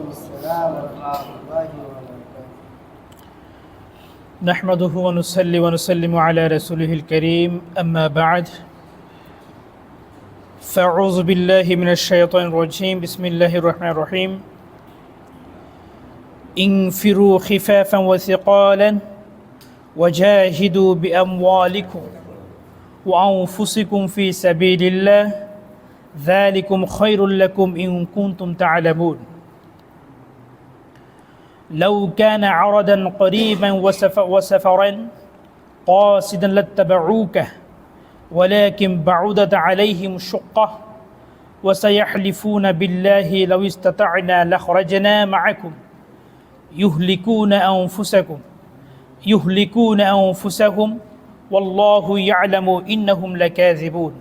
السلام ورحمة الله وبركاته. نحمده ونصلي ونسلم على رسوله الكريم أما بعد فأعوذ بالله من الشيطان الرجيم بسم الله الرحمن الرحيم انفروا خفافا وثقالا وجاهدوا بأموالكم وأنفسكم في سبيل الله ذلكم خير لكم إن كنتم تعلمون لو كان عرضا قريبا وسفرا قاصدا لاتبعوك ولكن بعدت عليهم الشقة وسيحلفون بالله لو استطعنا لخرجنا معكم يهلكون أنفسهم والله يعلم إنهم لكاذبون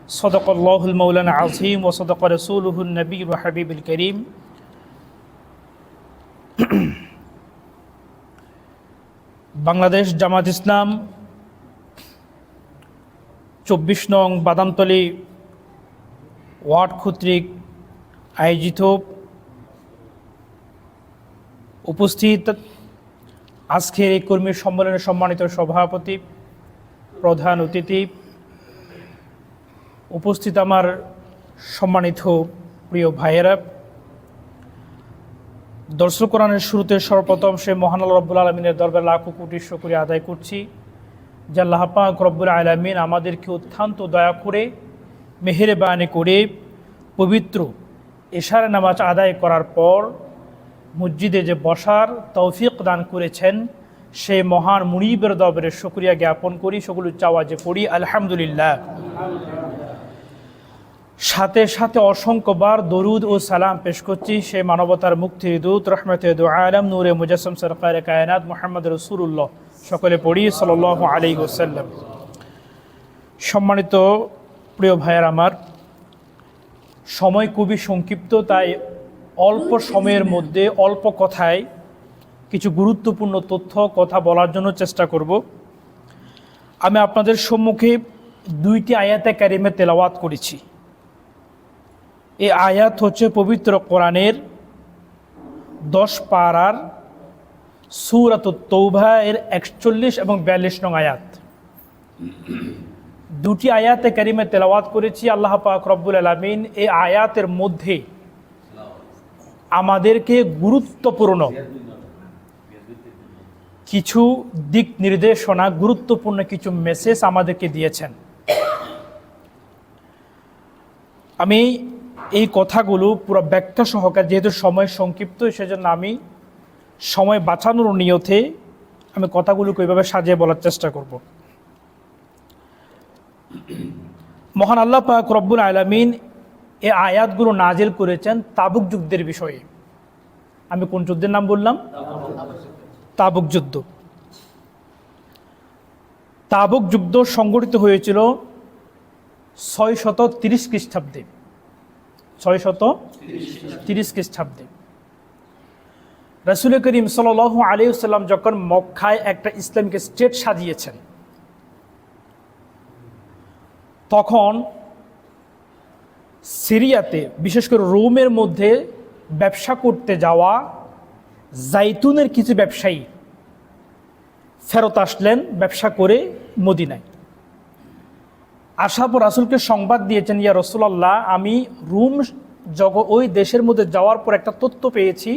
صدق الله المولانا العظيم وصدق رسوله النبي الحبيب الكريم বাংলাদেশ জামাত ইসলাম ২৪ নং বাদামতলী ওয়ার্ড কর্তৃক আয়োজিত উপস্থিত আজকের এই কর্মী সম্মেলনের সম্মানিত সভাপতি, প্রধান অতিথি, উপস্থিত আমার সম্মানিত প্রিয় ভাইয়েরা, দর্শক কোরআনের শুরুতে সর্বপ্রথম সে মহান আল্লাহ রব্বুল আলমিনের দরবারে লাখো কোটি শুকরিয়া আদায় করছি যে আল্লাহ পাক রব্বুল আলামিন আমাদেরকে অত্যন্ত দয়া করে মেহেরবানি করে পবিত্র এশার নামাজ আদায় করার পর মসজিদে যে বসার তৌফিক দান করেছেন সেই মহান মুনিবের দরবারে শুকরিয়া জ্ঞাপন করি, সকল চাওয়াজে পড়ি আলহামদুলিল্লাহ। সাথে সাথে অসংখ্যবার দরুদ ও সালাম পেশ করছি সেই মানবতার মুক্তির দূত রহমতে দু আলম নূরে মুজাসম সরকারে কায়নাত মুহাম্মদ রাসূলুল্লাহ, সকলে পড়ি সাল্লাল্লাহু আলাইহি ওয়াসাল্লাম। সম্মানিত প্রিয় ভাইয়ের আমার, সময় খুবই সংক্ষিপ্ত, তাই অল্প সময়ের মধ্যে অল্প কথায় কিছু গুরুত্বপূর্ণ কথা বলার জন্য চেষ্টা করব। আমি আপনাদের সম্মুখে 2টি আয়াতে কারিমে তেলাওয়াত করেছি। এই আয়াত হচ্ছে পবিত্র কোরআনের 10 পারার সূরাতুত তৌবা এর 41 এবং 42 নং আয়াত। 2টি আয়াতে কারিমে তেলাওয়াত করেছি। আল্লাহ পাক রব্বুল আলামিন এই আয়াতের মধ্যে আমাদেরকে গুরুত্বপূর্ণ কিছু দিক নির্দেশনা, গুরুত্বপূর্ণ কিছু মেসেজ আমাদেরকে দিয়েছেন। আমি এই কথাগুলো পুরো ব্যাখ্যা সহকারে, যেহেতু সময় সংক্ষিপ্ত সেজন্য আমি সময় বাঁচানোর নিয়তে আমি কথাগুলোকে ওইভাবে সাজিয়ে বলার চেষ্টা করব। মহান আল্লাহ পাক রব্বুল আলামিন এই আয়াতগুলো নাজিল করেছেন তাবুক যুদ্ধের বিষয়ে। আমি কোন যুদ্ধের নাম বললাম? তাবুক যুদ্ধ। তাবুক যুদ্ধ সংগঠিত হয়েছিল 630 খ্রিস্টাব্দে। 630 খ্রিস্টাব্দে রাসূল করিম সাল্লাল্লাহু আলাইহি ওয়াসাল্লাম যখন মক্কায় একটা ইসলামিক স্টেট সাজিয়েছেন, তখন সিরিয়াতে, বিশেষ করে রোমের মধ্যে ব্যবসা করতে যাওয়া জাইতুনের কিছু ব্যবসায়ী ফেরত আসলেন ব্যবসা করে মদিনায়। আসার পর রাসূলকে সংবাদ দিয়েছেন, ইয়া রাসূলুল্লাহ, আমি রোম ওই দেশের মধ্যে যাওয়ার পর একটা তথ্য পেয়েছি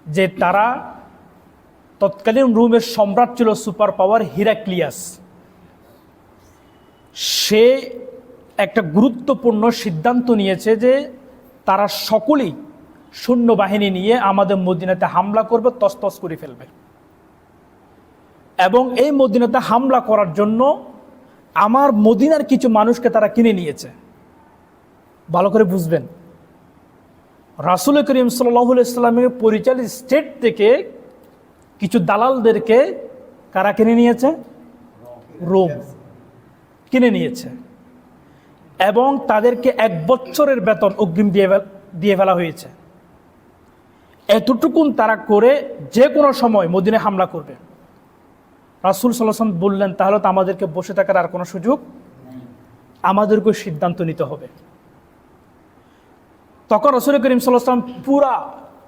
যে তারা, তৎকালীন রোমের সম্রাট ছিল সুপার পাওয়ার হিরাক্লিয়াস। সে একটা গুরুত্বপূর্ণ সিদ্ধান্ত নিয়েছে যে তারা সকলেই সৈন্যবাহিনী নিয়ে আমাদের মদিনাতে হামলা করবে, তছনছ করে ফেলবে। এবং এই মদিনাতে হামলা করার জন্য আমার মদিনার কিছু মানুষকে তারা কিনে নিয়েছে। ভালো করে বুঝবেন, রাসূল করিম সাল্লাল্লাহু আলাইহি ওয়াসাল্লামের পরিচালিত স্টেট থেকে কিছু দালালদেরকে কারা কিনে নিয়েছে? রোম কিনে নিয়েছে। এবং তাদেরকে 1 বছরের বেতন অগ্রিম দিয়ে ফেলা হয়েছে। এতটুকুন তারা করে যে কোনো সময় মদিনায় হামলা করবে। রাসূল সাল্লাল্লাহু আলাইহি ওয়াসাল্লাম বললেন, তাহলে তো আমাদেরকে বসে থাকার আর কোনো সুযোগ, আমাদেরকে সিদ্ধান্ত নিতে হবে। তখন রাসূল করিম সাল্লাল্লাহু আলাইহি ওয়াসাল্লাম পুরা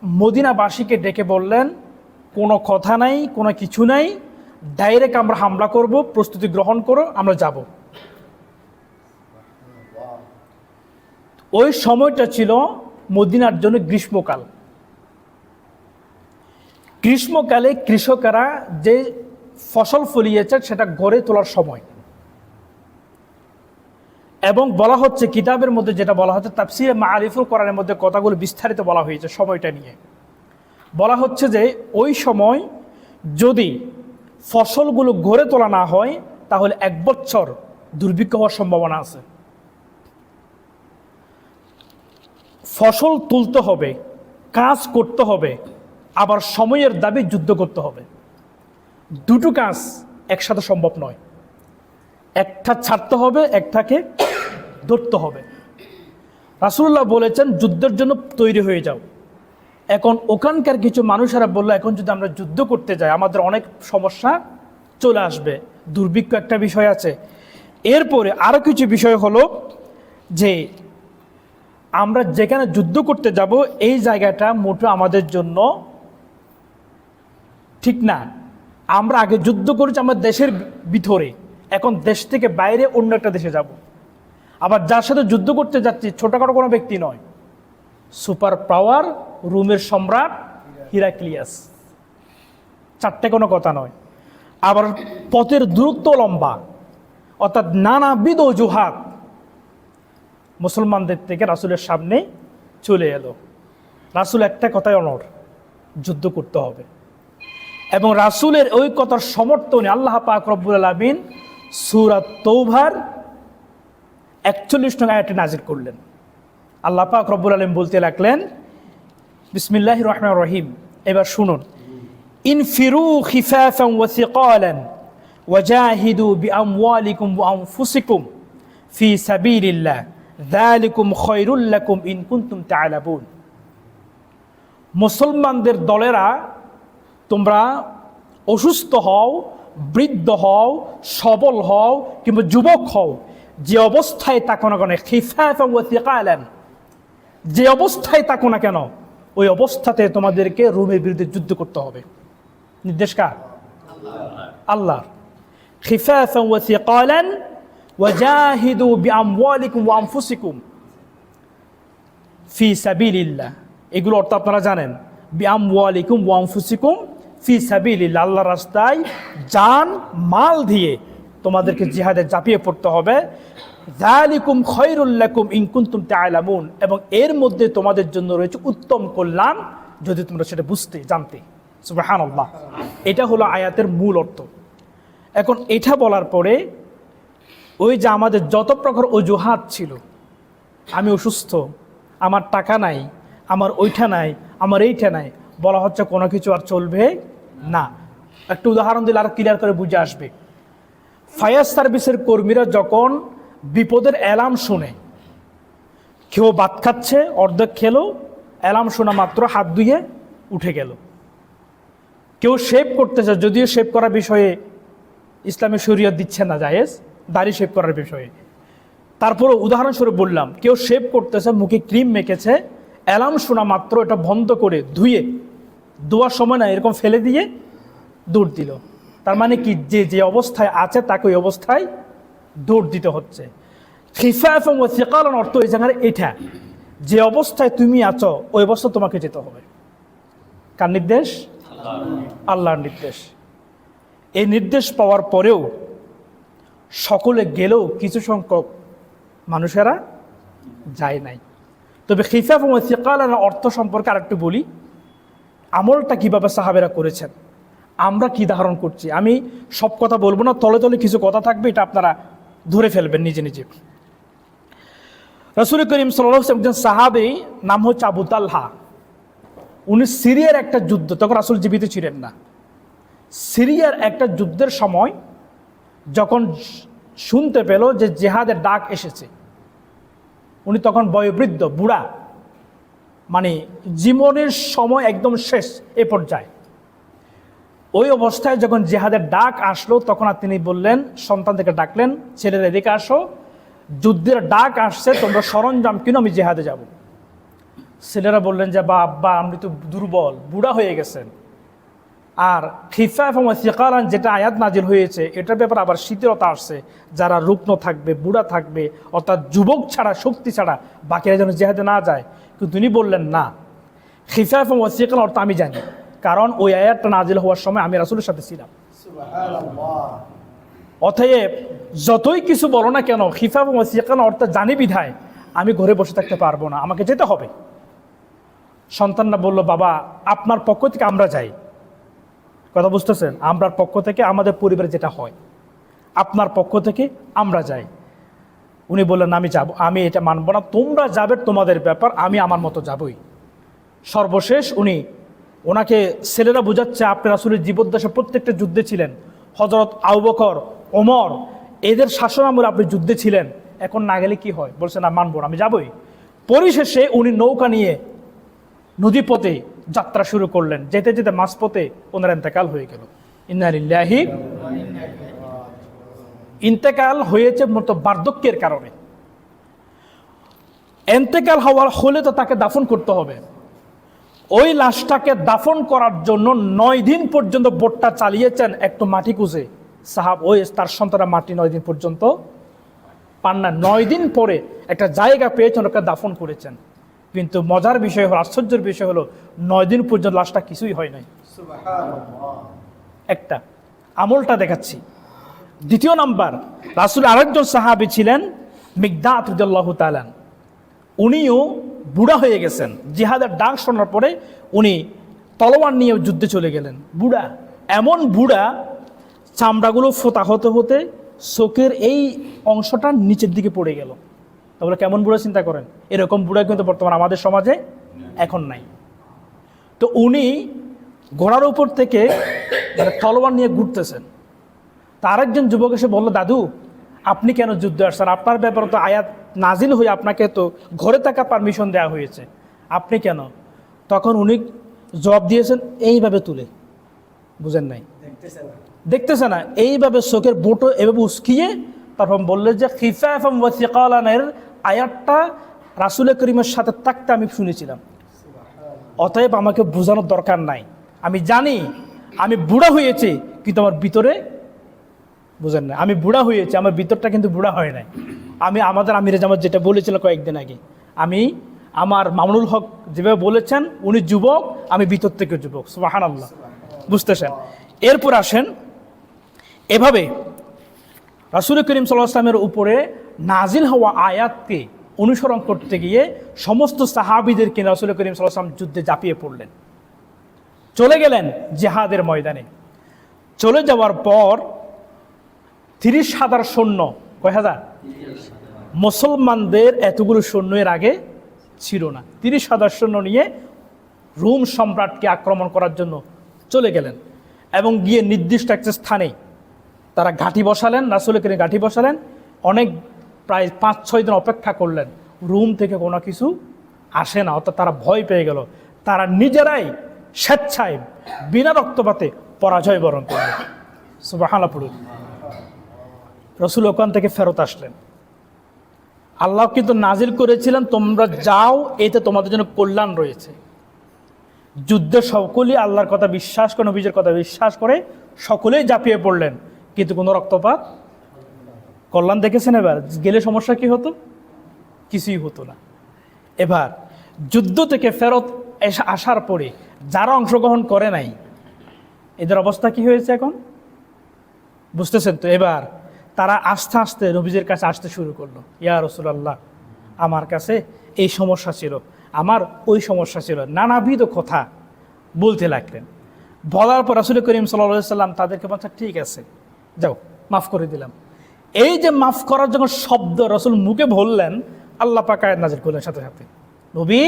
মদিনাবাসীকে ডেকে বললেন, কোনো কথা নাই, কোনো কিছু নাই, ডাইরেক্ট আমরা হামলা করব, প্রস্তুতি গ্রহণ করো, আমরা যাব। ওই সময়টা ছিল মদিনার জন্য গ্রীষ্মকাল। গ্রীষ্মকালে কৃষকেরা যে ফসল ফলিয়েছে সেটা ঘরে তোলার সময়। এবং বলা হচ্ছে, কিতাবের মধ্যে যেটা বলা হচ্ছে, তাফসীরে মাআরিফুল কোরআনের মধ্যে কথাগুলো বিস্তারিত বলা হয়েছে সময়টা নিয়ে। বলা হচ্ছে যে ওই সময় যদি ফসলগুলো ঘরে তোলা না হয় তাহলে 1 বছর দুর্ভিক্ষ হওয়ার সম্ভাবনা আছে। ফসল তুলতে হবে, কাজ করতে হবে, আবার সময়ের দাবি যুদ্ধ করতে হবে। দুটো কাজ একসাথে সম্ভব নয়। একটা ছাড়তে হবে, একটাকে ধরতে হবে। রাসূলুল্লাহ বলেছেন যুদ্ধের জন্য তৈরি হয়ে যাও। এখন ওখানকার কিছু মানুষেরা বললো, এখন যদি আমরা যুদ্ধ করতে যাই আমাদের অনেক সমস্যা চলে আসবে, দুর্ভিক্ষ একটা বিষয় আছে। এরপরে আরও কিছু বিষয় হলো যে আমরা যেখানে যুদ্ধ করতে যাব এই জায়গাটা মোটো আমাদের জন্য ঠিক না। আমরা আগে যুদ্ধ করেছি আমার দেশের ভিতরে, এখন দেশ থেকে বাইরে অন্য একটা দেশে যাব। আবার যার সাথে যুদ্ধ করতে যাচ্ছি ছোটখাটো কোনো ব্যক্তি নয়, সুপার পাওয়ার রোমের সম্রাট হিরাক্লিয়াস, চারটে কোনো কথা নয়। আবার পথের দূরত্ব লম্বা, অর্থাৎ নানাবিধ অজুহাত মুসলমানদের থেকে রাসূলের সামনে চলে এলো। রাসূল একটা কথাই অনড়, যুদ্ধ করতে হবে। এবং রাসূলের ওই কথার সমর্থনে আল্লাহ পাক রব্বুল আলামিন সূরা তৌবার 41 নং আয়াতটি নাযিল করলেন। আল্লাহ পাক রব্বুল আলামিন বলতে লাগলেন, বিসমিল্লাহির রহমানির রহিম, এবার শুনুন, ইনফিরু খিফাফান ওয়া সিকালান ওয়াজাহিদু বিআমওয়ালিকুম ওয়া আনফুসিকুম ফি সাবিলিল্লাহ যালিকুম খায়রুল লাকুম ইন কুনতুম তা'লামুন। মুসলমানদের দলেরা তোমরা অসুস্থ হও, বৃদ্ধ হও, সবল হও কিংবা যুবক হও, যে অবস্থায় থাকো না কেন, খিফাফান ওয়া সিকালান, যে অবস্থায় থাকো না কেন ওই অবস্থাতে তোমাদেরকে রোমের বিরুদ্ধে যুদ্ধ করতে হবে। নির্দেশ কার? আল্লাহ। খিফাফান ওয়া সিকালান ওয়াজাহিদু বিআমওয়ালিকুম ওয়া আনফুসিকুম ফি সাবিলিল্লাহ, এগুলো অর্থ আপনারা জানেন। বিআমওয়ালিকুম ওয়া আনফুসিকুম ফি সাবিলিল্লাহ, আল্লাহর রাস্তায় জান মাল দিয়ে তোমাদেরকে জিহাদে ঝাঁপিয়ে পড়তে হবে। যালিকুম খায়রুল লাকুম ইন কুনতুম তা'লামুন, এবং এর মধ্যে তোমাদের জন্য রয়েছে উত্তম কল্যাণ যদি তোমরা সেটা বুঝতে জানতে। সুবহানাল্লাহ। এটা হলো আয়াতের মূল অর্থ। এখন এটা বলার পরে ওই যে আমাদের যত প্রকার অজুহাত ছিল, আমি অসুস্থ, আমার টাকা নাই, আমার ওইটা নাই, আমার এইটা নাই, বলা হচ্ছে কোনো কিছু আর চলবে না। একটা উদাহরণ দিলে আর ক্লিয়ার করে বুঝে আসবে। ফায়ার সার্ভিসের কর্মীরা যখন বিপদের অ্যালার্ম শুনে, কেউ ভাত খাচ্ছে, অর্ধেক খেলো, অ্যালার্ম শোনা মাত্র হাত ধুয়ে উঠে গেল। কেউ শেভ করতেছে, যদিও শেভ করার বিষয়ে ইসলামী শরীয়ত দিচ্ছে না জায়েজ, দাড়ি শেভ করার বিষয়ে। তারপরে উদাহরণস্বরূপ বললাম, কেউ শেভ করতেছে, মুখে ক্রিম মেখেছে, অ্যালার্ম শোনা মাত্র এটা বন্ধ করে ধুয়ে, ধোয়ার সময় না এরকম ফেলে দিয়ে দৌড় দিল। তার মানে কি, যে যে অবস্থায় আছে তাকে ওই অবস্থায় দৌড় দিতে হচ্ছে। খিফাফান ওয়া সিকালান অর্থ এই জায়গায় এটা, যে অবস্থায় তুমি আছো ওই অবস্থা তোমাকে যেতে হবে। কার নির্দেশ? আল্লাহর নির্দেশ। এই নির্দেশ পাওয়ার পরেও সকলে গেলেও কিছু সংখ্যক মানুষেরা যায় নাই। তবে খিফাফান ওয়া সিকালান অর্থ সম্পর্কে আরেকটু বলি, আমলটা কিভাবে সাহাবেরা করেছেন, আমরা কি ধারণ করছি। আমি সব কথা বলবো না, তলে তলে কিছু কথা থাকবে, এটা আপনারা ধরে ফেলবেন নিজে নিজে। রাসূল করিম সাল্লাল্লাহু আলাইহি ওয়াসাল্লাম একজন সাহাবী, নাম হচ্ছে আবু তালহা। উনি সিরিয়ার একটা যুদ্ধ, তখন রাসূল জীবিত ছিলেন না, সিরিয়ার একটা যুদ্ধের সময় যখন শুনতে পেল যে জিহাদের ডাক এসেছে, উনি তখন বয়োবৃদ্ধ, বুড়া, মানে জীবনের সময় একদম শেষ এ পর্যায়ে। ওই অবস্থায় যখন জিহাদের ডাক আসলো তখন আর তিনি বললেন, সন্তানদেরকে ডাকলেন, ছেলেরা এদিকে আসো, যুদ্ধের ডাক আসছে, তোমরা সরঞ্জাম কিনো, আমি জিহাদে যাব। ছেলেরা বললেন যে বা আব্বা আপনি তো দুর্বল, বুড়া হয়ে গেছেন। আর খিফাফ এবং সিকালান যেটা আয়াত নাজিল হয়েছে এটার ব্যাপারে আবার শীতলতা আসছে, যারা রুগ্ন থাকবে, বুড়া থাকবে, অর্থাৎ যুবক ছাড়া, শক্তি ছাড়া বাকিরা যেন জেহাদে না যায়। কিন্তু তিনি বললেন না, খিফাফ এবং সিকালান অর্থ আমি জানি, কারণ ওই আয়াতটা নাজিল হওয়ার সময় আমি রাসূলের সাথে ছিলাম। সুবহানাল্লাহ। অতএব যতই কিছু বলো না কেন, খিফাফ এবং সিকালান অর্থ জানি বিধায় আমি ঘরে বসে থাকতে পারবো না, আমাকে যেতে হবে। সন্তানরা বলল, বাবা আপনার পক্ষ থেকে আমরা যাই। কথা বুঝতেছেন? আমরার পক্ষ থেকে আমাদের পরিবারে যেটা হয়, আপনার পক্ষ থেকে আমরা যাই। উনি বললেন আমি যাব, আমি এটা মানব না, তোমরা যাবে তোমাদের ব্যাপার, আমি আমার মতো যাবই। সর্বশেষ ওনাকে ছেলেরা বোঝাচ্ছে আপনি রাসূলের জীবদ্দশায় প্রত্যেকটা যুদ্ধে ছিলেন, হযরত আবু বকর, ওমর এদের শাসনামলে আপনি যুদ্ধে ছিলেন, এখন না গেলে কি হয়? বলছে না মানব না, আমি যাবই। পরিশেষে উনি নৌকা নিয়ে নদীপথে যাত্রা শুরু করলেন। যেতে যেতে মাঝপথে ওনার ইন্তেকাল হয়ে গেল। ইন্না লিল্লাহি। ইন্তেকাল হয়েছে মূলত বার্ধক্যের কারণে। ইন্তেকাল হওয়ার হলে তো তাকে দাফন করতে হবে। ওই লাশটাকে দাফন করার জন্য 9 দিন পর্যন্ত বোটটা চালিয়েছেন একটু মাটি খুঁজে সাহাব, ওই তার সন্তানরা মাটি 9 দিন পর্যন্ত পান না। 9 দিন পরে একটা জায়গা পেয়েছেন, ওকে দাফন করেছেন। কিন্তু মজার বিষয় হলো, আশ্চর্যের বিষয় হলো, 9 দিন পর্যন্ত লাশটা কিছুই হয় নাই। সুবহানাল্লাহ। একটা আমলটা দেখাচ্ছি। দ্বিতীয় নাম্বার, রাসূল আরেকজন সাহাবী ছিলেন মিকদাদ রাদিয়াল্লাহু তাআলা। উনিও বুড়া হয়ে গেছেন। জিহাদের ডাক শোনার পরে উনি তলোয়ার নিয়ে যুদ্ধে চলে গেলেন। বুড়া, এমন বুড়া চামড়াগুলো ফোতা হতে হতে চোখের এই অংশটা নিচের দিকে পড়ে গেল। তাহলে কেমন বুড়া চিন্তা করেন? এরকম বুড়া কিন্তু বর্তমান আমাদের সমাজে এখন নাই। তো উনি ঘোড়ার উপর থেকে তলোয়ার নিয়ে ঘুরতেছেন। তার একজন যুবক এসে বলল, দাদু আপনি কেন যুদ্ধে আসছেন? আপনার ব্যাপারে তো আয়াত নাজিল হয়ে আপনাকে তো ঘরে থাকার পারমিশন দেওয়া হয়েছে, আপনি কেন? তখন উনি জবাব দিয়েছেন এইভাবে তুলে, বুঝেন নাই, দেখতেছে না, এইভাবে চোখের বোটো এভাবে উস্কিয়ে তারপর বললেন যে খিফাফাম ওয়া সিকালানের আয়াতটা রাসূল করিমের সাথে থাকতে আমি শুনেছিলাম, অতএব আমাকে বোঝানোর দরকার নাই। আমি জানি আমি বুড়া হয়েছি, কিন্তু আমার ভিতরে, বুঝেন না, আমি বুড়া হয়েছি, আমার ভিতরটা কিন্তু বুড়া হয় নাই। আমি আমাদের আমিরে জামাত যেটা বলেছিল কয়েকদিন আগে, আমার মামুনুল হক যেভাবে বলেছেন, উনি যুবক, আমি ভিতর থেকে যুবক। সুবহানাল্লাহ, বুঝতেছেন? এরপর আসেন, এভাবে রাসূল করিম সাল্লাল্লাহু আলাইহি ওয়াসাল্লামের উপরে নাজিল হওয়া আয়াতকে অনুসরণ করতে গিয়ে সমস্ত সাহাবীদেরকে রাসূল করিম সাল্লাল্লাহু আলাইহি ওয়াসাল্লাম যুদ্ধে ঝাঁপিয়ে পড়লেন, চলে গেলেন জিহাদের ময়দানে। চলে যাওয়ার পর 30,000 সৈন্য, কয় হাজার? মুসলমানদের এতগুলো সৈন্য এর আগে ছিল না। 30,000 সৈন্য নিয়ে রোম সম্রাটকে আক্রমণ করার জন্য চলে গেলেন এবং গিয়ে নির্দিষ্ট একটা স্থানে তারা ঘাঁটি বসালেন, রাসূল করিম ঘাঁটি বসালেন। অনেক প্রায় 5-6 দিন অপেক্ষা করলেন, রোম থেকে কোনো কিছু আসে না, অর্থাৎ তারা ভয় পেয়ে গেল। তারা নিজেরাই স্বেচ্ছায় বিনা রক্তপাতে পরাজয় বরণ করলেন। সুবহানাল্লাহ পড়ুন। রাসূল ওখান থেকে ফেরত আসলেন। আল্লাহ কিন্তু নাজিল করেছিলেন তোমরা যাও, এতে তোমাদের জন্য কল্যাণ রয়েছে। যুদ্ধে সকলেই আল্লাহর কথা বিশ্বাস করে, নবীজের কথা বিশ্বাস করে সকলেই ঝাঁপিয়ে পড়লেন, কিন্তু কোনো রক্তপাত, কল্যাণ দেখেছেন। এবার গেলে সমস্যা কি হতো? কিছুই হতো না। এবার যুদ্ধ থেকে ফেরত আসার পরে যারা অংশগ্রহণ করে নাই, এদের অবস্থা কি হয়েছে এখন বুঝতেছেন তো? এবার তারা আস্তে আস্তে নবীজের কাছে আসতে শুরু করলো, ইয়া রাসূলুল্লাহ আমার কাছে এই সমস্যা ছিল, আমার ওই সমস্যা ছিল, নানাবিধ কথা বলতে লাগলেন। বলার পর রাসূল করিম সাল্লাল্লাহু আলাইহি সাল্লাম তাদেরকে বলছেন, ঠিক আছে যাও, মাফ করে দিলাম। এই যে মাফ করার যখন শব্দ রাসূল মুখে বললেন, আল্লাহ পাক আয়াত নাযিল করলেন সাথে সাথে। নবী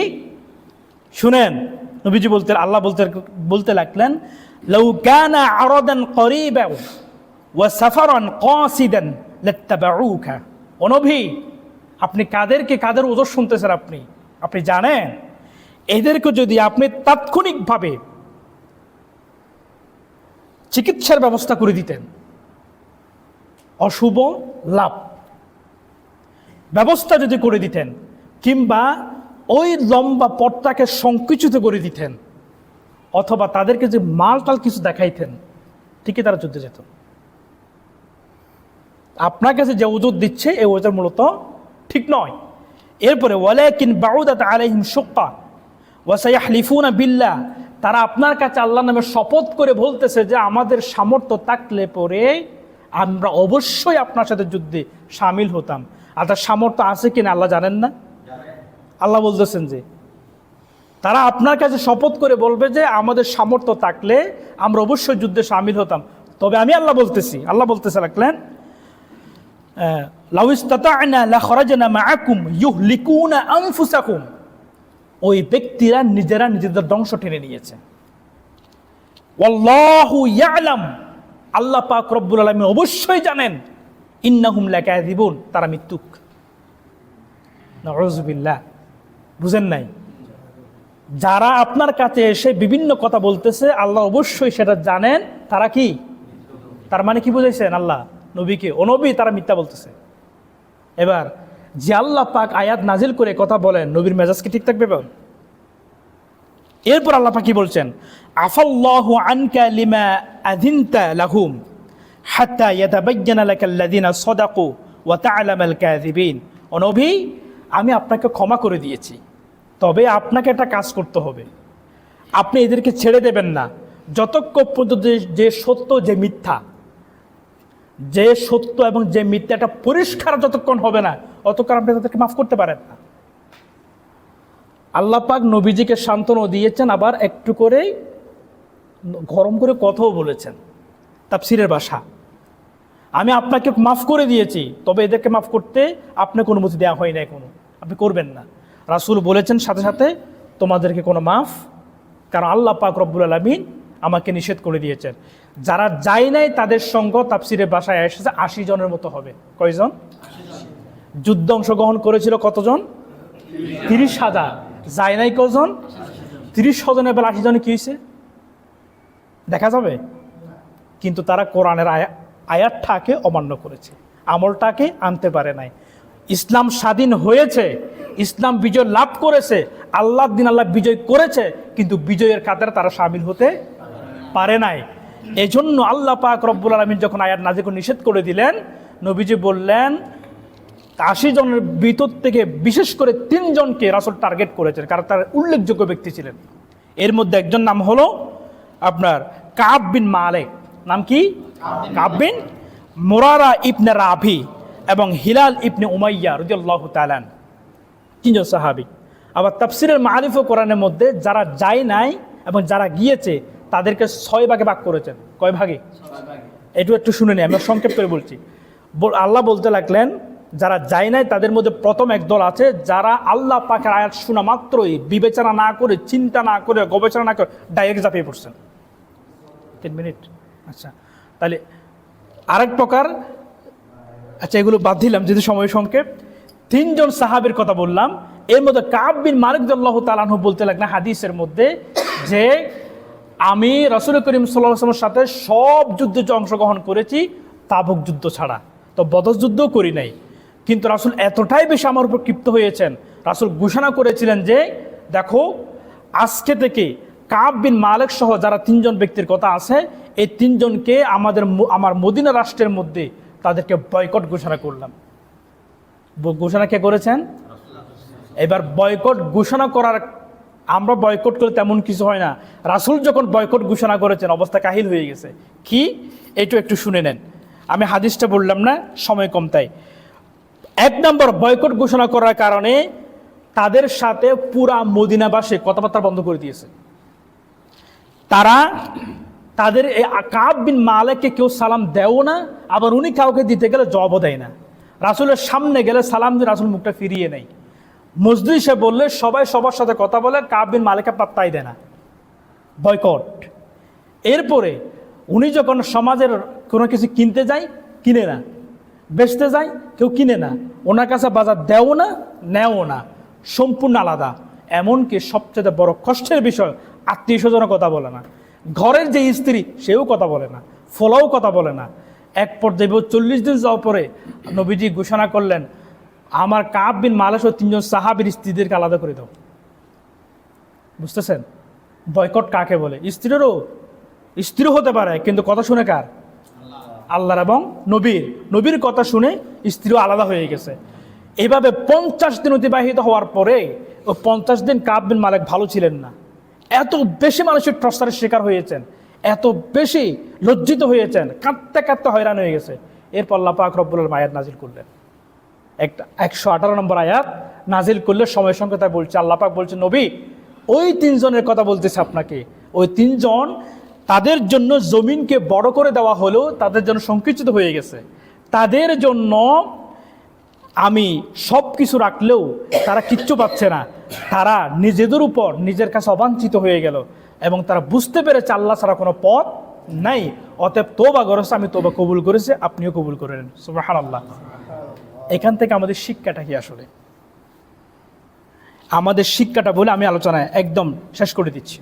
শুনেন, নবীজি আল্লাহ বলতে লাগলেন, লাউ কানা আরাদান করিবান ওয়া সাফারান কাসিদান লাত্তাবাউকা। ও নবী, আপনি কাদের ওজর শুনতেছেন? আপনি জানেন এদেরকে যদি আপনি তাৎক্ষণিকভাবে চিকিৎসার ব্যবস্থা করে দিতেন, অশুভ লাভ ব্যবস্থা যদি করে দিতেন, কিংবা ওই লম্বা পথটাকে সংকুচিত করে দিতেন, অথবা তাদেরকে যে মালটাল কিছু দেখাইতেন, ঠিকই তারা যুদ্ধে যেত। আপনার কাছে যে ওজুর দিচ্ছে এই ওজুর মূলত ঠিক নয়। এরপরে ওয়ালাকিন বাউদাত আলাইহিম শুক্কা ওয়া সায়াহলিফুনা বিল্লাহ, তারা আপনার কাছে আল্লাহর নামে শপথ করে বলতেছে যে আমাদের সামর্থ্য থাকলে পরে আমরা অবশ্যই আপনার সাথে যুদ্ধে সামিল হতাম। আর তার সামর্থ্য আছে কিনা আল্লাহ জানেন না? আল্লাহ বলতেছেন যে তারা আপনার কাছে শপথ করে বলবে যে আমাদের সামর্থ্য থাকলে আমরা অবশ্যই যুদ্ধে সামিল হতাম। তবে আমি আল্লাহ বলতেছে রাখলেন লাউ ইসতাতা'না লাখরাজনা মাআকুম ইউহলিকুনা আনফুসাকুম, ওই ব্যক্তিরা নিজেরা নিজেদের ধ্বংস টেনে নিয়েছে। ওয়াল্লাহু ইয়ালাম, আল্লাহ পাক রব্বুল আলামিন অবশ্যই জানেন, ইন্নাহুম লাকাযিবুন, তারা মিথ্যুক। নাউযুবিল্লাহ। বুঝেন নাই? যারা আপনার কাছে এসে বিভিন্ন কথা বলতেছে আল্লাহ অবশ্যই সেটা জানেন তারা কি, তার মানে কি বুঝাইছেন আল্লাহ নবীকে? ও নবী, তারা মিথ্যা বলতেছে। এবার যে আল্লাহ পাক আয়াত নাজিল করে কথা বলেন, নবীর মেজাজ কি ঠিক থাকবে? এরপর আল্লাহ পাক কি বলছেন? আফাল্লাহু আনকা লিমা আযিনতা লাহুম হাত্তা ইয়াতাবায়্যানা লাকাল্লাযিনা সাদাকু ওয়া তা'লামাল কাযিবিন। ও নবী, আমি আপনাকে ক্ষমা করে দিয়েছি, তবে আপনাকে একটা কাজ করতে হবে, আপনি এদেরকে ছেড়ে দেবেন না যতক্ষণ পর্যন্ত যে সত্য যে মিথ্যা, যে সত্য এবং যে মিথ্যা এটা পরিষ্কার যতক্ষণ হবে না অতক্ষণ আপনি তাদেরকে মাফ করতে পারেন না। আল্লাহ পাক নবীজিকে সান্ত্বনা দিয়েছেন, আবার একটু করে গরম করে কথাও বলেছেন। তাফসীরের ভাষা, আমি আপনাকে মাফ করে দিয়েছি, তবে এদেরকে মাফ করতে আপনাকে অনুমতি দেওয়া হয় না, কোনো আপনি করবেন না। রাসূল বলেছেন সাথে সাথে তোমাদেরকে কোনো মাফ, কারণ আল্লাহ পাক রব্বুল আলামিন আমাকে নিষেধ করে দিয়েছেন। যারা যায় নাই তাদের সঙ্গ তাফসীরের ভাষায় এসেছে 80 জনের মতো হবে। কয়জন? যুদ্ধ অংশগ্রহণ করেছিল কতজন? 30,000। যায় নাই কজন? 30 জনের বেলা 80 জনে কি হয়েছে দেখা যাবে? কিন্তু তারা কোরআনের আয়াতটাকে অমান্য করেছে, আমলটাকে আনতে পারে নাই। ইসলাম স্বাধীন হয়েছে, ইসলাম বিজয় লাভ করেছে, আল্লাহর দিন আল্লাহ বিজয় করেছে, কিন্তু বিজয়ের কাতারে তারা শামিল হতে পারে নাই। এজন্য আল্লাহ পাক রব্বুল আলামিন যখন আয়াত নাযিল করে নিষেধ করে দিলেন, নবীজি বললেন 80 জনের ভিতর থেকে বিশেষ করে 3 জনকে রাসূল টার্গেট করেছেন, কারণ তারা উল্লেখযোগ্য ব্যক্তি ছিলেন। এর মধ্যে একজন নাম হলো আপনার কাব বিন মালিক, নাম কি? কাব বিন মুরারা ইবনে রাবি এবং হিলাল ইবনে উমাইয়া রাদিয়াল্লাহু তাআলা, 3 জন সাহাবী। আবার তাফসীরের মারিফ ও কোরআনের মধ্যে যারা যায় নাই এবং যারা গিয়েছে তাদেরকে 6 ভাগে ভাগ করেছেন। কয় ভাগে? একটু শুনে নিই, আমি সংক্ষেপ করে বলছি। আল্লাহ বলতে লাগলেন যারা যায় নাই তাদের মধ্যে প্রথম একদল আছে যারা আল্লাহ পাকের আয়াত শোনা মাত্রই বিবেচনা না করে, চিন্তা না করে, গবেষণা না করে ডাইরেক্ট ঝাঁপিয়ে পড়ছেন। 3 মিনিট। আচ্ছা, তাহলে আরেক প্রকার, আচ্ছা এগুলো বাদ দিলাম যেহেতু সময় সংক্ষেপ। 3 জন সাহাবীর কথা বললাম, এর মধ্যে কাব বিন মালিক রাদিয়াল্লাহু তাআলা আনহু বলতে লাগলেন হাদিসের মধ্যে যে আমি রাসূল করিম সাল্লাল্লাহু আলাইহি ওয়াসাল্লামের সাথে সব যুদ্ধে অংশগ্রহণ করেছি তাবুক যুদ্ধ ছাড়া, তো বদর যুদ্ধও করি নাই। কিন্তু রাসূল এতটাই বেশি আমার উপর ক্ষিপ্ত হয়েছেন, রাসূল ঘোষণা করেছিলেন যে দেখো আজকে থেকে কাব বিন মালিক সহ যারা 3 জন ব্যক্তির কথা আছে, এই 3 জনকে আমার মদিনা রাষ্ট্রের মধ্যে তাদেরকে বয়কট ঘোষণা করলাম। ঘোষণা কে করেছেন? এবার বয়কট ঘোষণা করার, আমরা বয়কট করে তেমন কিছু হয় না, রাসূল যখন বয়কট ঘোষণা করেছেন অবস্থা কাহিল হয়ে গেছে। কি এইটা একটু শুনে নেন, আমি হাদিসটা বললাম না, সময় কম তাই। 1 নম্বর, বয়কট ঘোষণা করার কারণে তাদের সাথে পুরা মদিনাবাসী কথাবার্তা বন্ধ করে দিয়েছে। তারা তাদের এই কাব বিন মালিককে কেউ সালাম দেও না, আবার উনি কাউকে দিতে গেলে জবাবও দেয় না। রাসূলের সামনে গেলে সালাম দিয়ে রাসূল মুখটা ফিরিয়ে নেয়। মজলিসে বললে সবাই সবার সাথে কথা বলে, কাব বিন মালিককে পাত্তাই দেয় না, বয়কট। এরপরে উনি যখন সমাজের কোনো কিছু কিনতে যায় কিনে না, বেচতে যায় কেউ কিনে না, ওনার কাছে বাজার দেও না নেও না, সম্পূর্ণ আলাদা। এমনকি সবচেয়ে বড় কষ্টের বিষয়, আত্মীয় স্বজনের কথা বলে না, ঘরের যে স্ত্রী সেও কথা বলে না, ফলাও কথা বলে না। এক পর্যায়ে 40 দিন যাওয়ার পরে নবীজি ঘোষণা করলেন আমার কাব বিন মালিক ও 3 জন সাহাবীর স্ত্রীদেরকে আলাদা করে দাও। বুঝতেছেন বয়কট কাকে বলে? স্ত্রীও হতে পারে, কিন্তু কথা শুনে কার? আল্লাহর এবং নবীর কথা শুনে স্ত্রীও আলাদা হয়ে গেছে। এইভাবে 50 দিন অতিবাহিত হওয়ার পরে ও 50 দিন কাব বিন মালিক ভালো ছিলেন না। এত বেশি মানুষের টর্চারের শিকার হয়েছেন, এত বেশি লজ্জিত হয়েছেন, কাঁদতে কাঁদতে হয়রান হয়ে গেছে। এরপর আল্লাহ পাক রব্বুল আলামিন আয়াত নাজিল করলেন, একটা 118 নম্বর আয়াত নাজিল করলে সময় সঙ্গে তাই বলছে, আল্লাহ পাক বলছে নবী ওই 3 জনের কথা বলতেছে আপনাকে। ওই 3 জন, তাদের জন্য জমিনকে বড় করে দেওয়া হলো, তাদের জন্য সংকুচিত হয়ে গেছে। তাদের জন্য আমি সব কিছু রাখলেও তারা কিচ্ছু পাচ্ছে না। তারা নিজেদের উপর নিজের কাছে অবাঞ্ছিত হয়ে গেল এবং তারা বুঝতে পেরেছে আল্লাহ ছাড়া কোনো পথ নাই। অতএব তোবা করেছে, আমি তোবা কবুল করেছি, আপনিও কবুল করে নেন। সুবহানাল্লাহ। এখান থেকে আমাদের শিক্ষাটা কি? আসলে আমাদের শিক্ষাটা বলে আমি আলোচনায় একদম শেষ করে দিচ্ছি।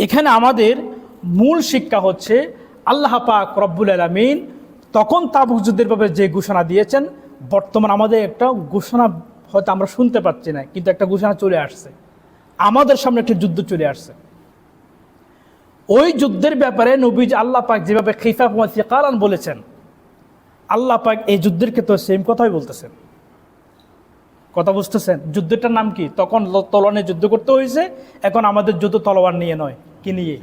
এখানে আমাদের মূল শিক্ষা হচ্ছে আল্লাহ পাক রব্বুল আলামিন তখন তাবুক যুদ্ধের ব্যাপারে যে ঘোষণা দিয়েছেন, বর্তমান আমাদের একটা ঘোষণা হয়তো আমরা শুনতে পাচ্ছি না, কিন্তু একটা ঘোষণা চলে আসছে, আমাদের সামনে একটা যুদ্ধ চলে আসছে। ওই যুদ্ধের ব্যাপারে নবীজি আল্লাহ পাক যেভাবে খিফাফ ওয়া সিকালান বলেছেন, আল্লাহ পাক এই যুদ্ধের ক্ষেত্রে সেম কথাই বলতেছেন। কথা বুঝতেছেন? যুদ্ধটার নাম কি? তখন তলোয়ার যুদ্ধ করতে হয়েছে, এখন আমাদের যুদ্ধ তলোয়ার নিয়ে নয়, কি নিয়ে?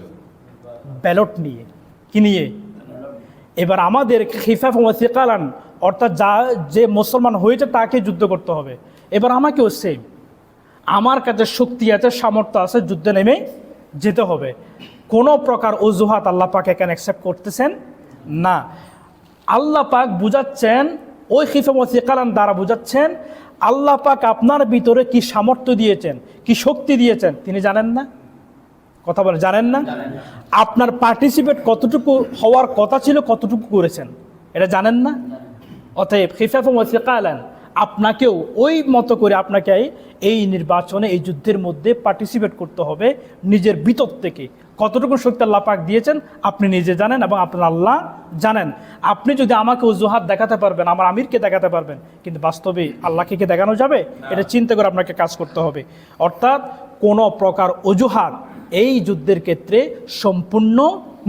ব্যালট নিয়ে। কি নিয়ে? এবার আমাদের খিফাফ ওয়া সিকালান, অর্থাৎ যে মুসলমান হয়েছে তাকে যুদ্ধ করতে হবে। এবার আমাকেও সেম, আমার কাছে শক্তি আছে, সামর্থ্য আছে, যুদ্ধে নেমে যেতে হবে। কোনো প্রকার অজুহাত আল্লাহ পাক এখানে অ্যাকসেপ্ট করতেছেন না। আল্লাহ পাক বুঝাচ্ছেন, ওই খিফাফ ওয়া সিকালান দ্বারা বুঝাচ্ছেন আল্লাহ পাক আপনার ভিতরে কি সামর্থ্য দিয়েছেন, কি শক্তি দিয়েছেন তিনি জানেন না? কথা বলে জানেন না? আপনার পার্টিসিপেট কতটুকু হওয়ার কথা ছিল, কতটুকু করেছেন এটা জানেন না? অতএব খিফাফ ওয়া সিকালান, আপনাকেও ওই মতো করে আপনাকে এই নির্বাচনে, এই যুদ্ধের মধ্যে পার্টিসিপেট করতে হবে। নিজের ভিতর থেকে কতটুকু শক্তি আল্লাহ পাক দিয়েছেন আপনি নিজে জানেন এবং আপনার আল্লাহ জানেন। আপনি যদি আমাকে অজুহাত দেখাতে পারবেন, আমার আমিরকে দেখাতে পারবেন, কিন্তু বাস্তবে আল্লাহকে কি দেখানো যাবে? এটা চিন্তা করে আপনাকে কাজ করতে হবে। অর্থাৎ কোনো প্রকার অজুহাত এই যুদ্ধের ক্ষেত্রে সম্পূর্ণ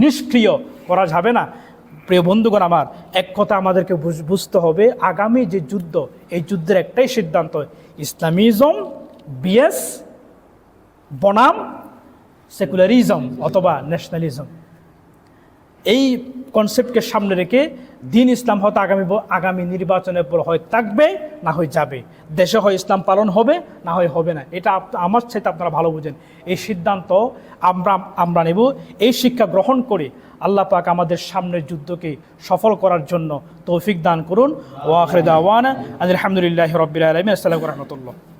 নিষ্ক্রিয় করা যাবে না। প্রিয় বন্ধুগণ আমার, এক কথা আমাদেরকে বুঝতে হবে, আগামী যে যুদ্ধ, এই যুদ্ধের একটাই সিদ্ধান্ত, ইসলামিজম বিএস বনাম সেকুলারিজম অথবা ন্যাশনালিজম। এই কনসেপ্টকে সামনে রেখে দিন ইসলাম হয়তো আগামী নির্বাচনের পর হয় থাকবে, না হয় যাবে। দেশে হয় ইসলাম পালন হবে, না হয় হবে না। এটা আমার চাইতে আপনারা ভালো বুঝেন। এই সিদ্ধান্ত আমরা নেব। এই শিক্ষা গ্রহণ করে আল্লাহ পাক আমাদের সামনের যুদ্ধকে সফল করার জন্য তৌফিক দান করুন। ওয়া আখিরু দাওয়ানা আলহামদুলিল্লাহি রাব্বিল আলামিন। আসসালামু আলাইকুম ওয়া রাহমাতুল্লাহ।